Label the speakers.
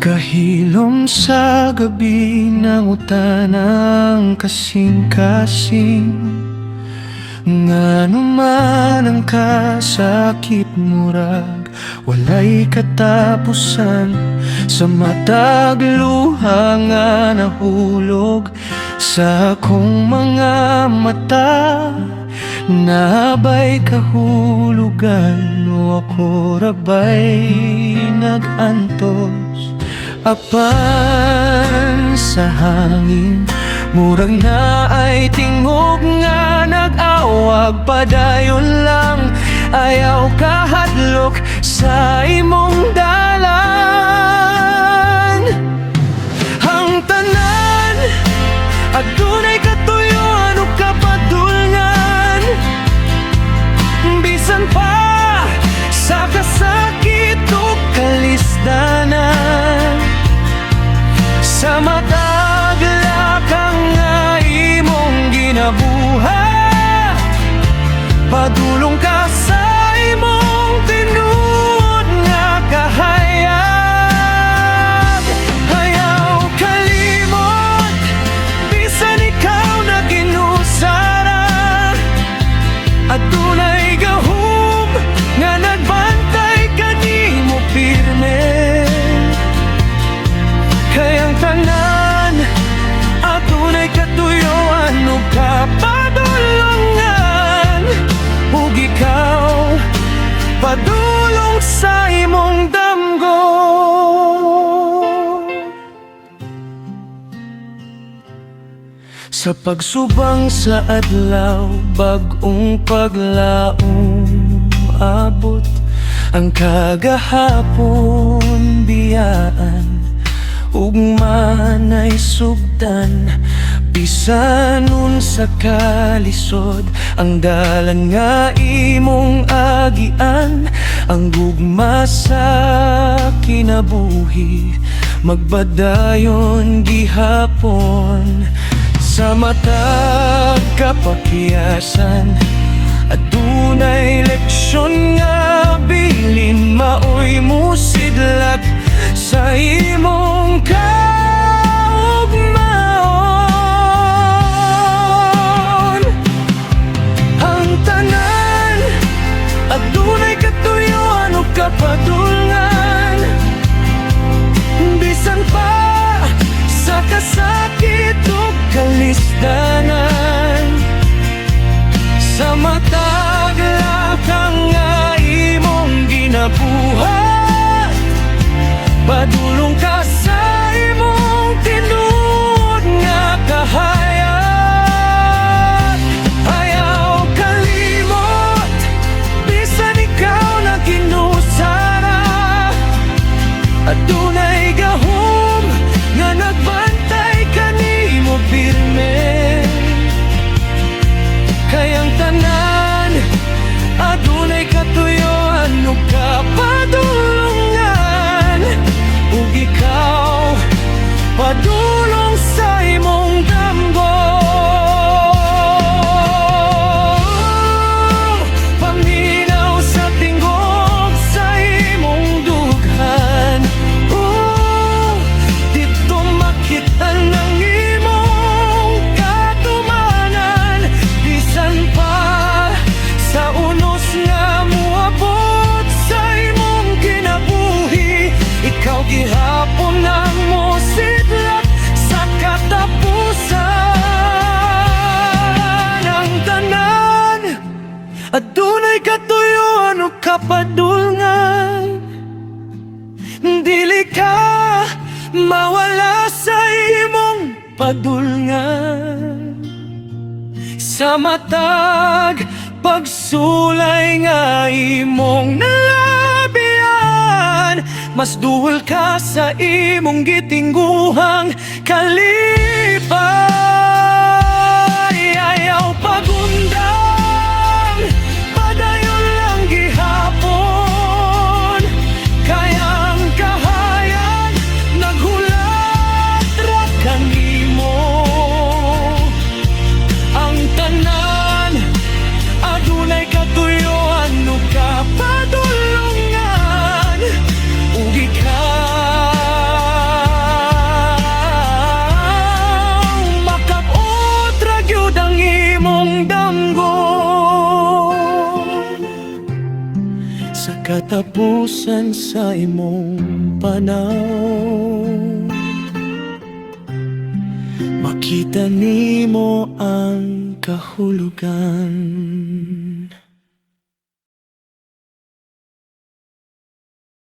Speaker 1: Kahilom sa gabi ng utanang kasing-kasing, ngano man ang kasakit murag walay katapusan. Sa matag luha nga nahulog sa akong mga mata, nabay kahulugan o ako rabay nagantos. Apan sa hangin, murag na ay tingog nga nag-awag. Padayon lang, ayaw kahadlok sa imong dalan. Ang tanan, adunay katuyuan o kapadulngan, bisan pa sa kasakit o kalisdanan. Sa matag lakang nga imong ginabuhat, padulong ka sa imong tinuod nga kahayag. Ayaw kalimot, bisan ikaw na ginusara, adunay gahum nga nagbantay kanimo pirme. Kayang tanan, adunay katuyuan o kapadulungan, ug ikaw padulong sa imong damgo. Sa pagsubang sa adlaw, bag-ong paglaong abot, ang kagahapon biyaan ugman ay sugdan. Bisan unsa kalisod ang dalan nga imong agian, ang gugma sa kinabuhi magbadayon gihapon. Sa matag kapakiyasan, adunay leksyon nga bilin maoy musidlak sa imong kaugmaon. Ang tanan, adunay katuyuan o kapadulngan, bisan pa sa kasakit o kalisdanan. Sa matag lakang nga imong ginabuhat, padulong ka sa imong tinuod nga kahayag. Ayaw kalimot, bisan ikaw na ginusara, adunay gahum nga nagbantay kanimo pirme. Kayang tanan, adunay katuyuan o kapadulungan, ug ikaw padulong sa imong damgo. Paminaw sa tingog sa imong dughan, dito makita ng imong katumanan. Bisan pa sa unos nga muabot sa imong kinabuhi, ikaw gihapon ang mosidlak sa katapusan. Ang tanan, adunay katuyuan o kapadulngan, dili ka mawala sa imong padulngan. Sa matag pagsulay nga imong nalabian, mas duol ka sa imong gitingguhang kalipay. Ayaw pagundang, padayon lang gihapon. Kayang kahayan, naghulat ra kanimo. Ang tanan, adunay katuyuan o kapadulungan, ug ikaw katapusan sa imong panahon. Makita nimo ang kahulugan.